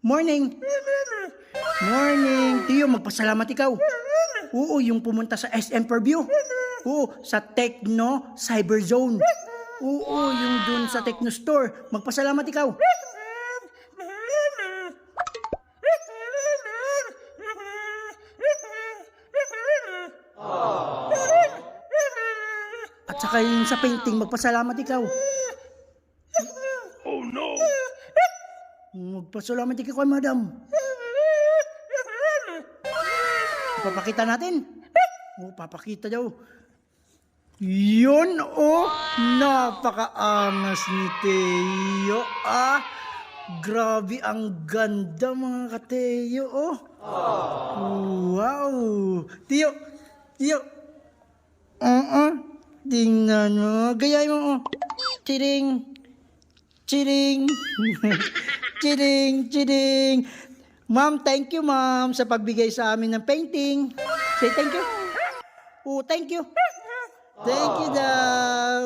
Morning. Morning. Tiyo, magpasalamat ikaw. Oo, yung pumunta sa SM Purview. Oo, sa Techno Cyber Zone. Oo, yung dun sa Techno Store. Magpasalamat ikaw. At saka yung sa painting, magpasalamat ikaw. Oh no! Magpasalamat ikaw kay madam. Papakita natin. Papakita daw. Yun, napakaangas ni Teo, Grabe, ang ganda mga ka-Teo, Wow. Teo, tingnan mo. Gayay mo, Chiring. Chiring. Chiring. Ma'am, thank you, ma'am, sa pagbigay sa amin ng painting. Say thank you. Thank you. Thank you daw.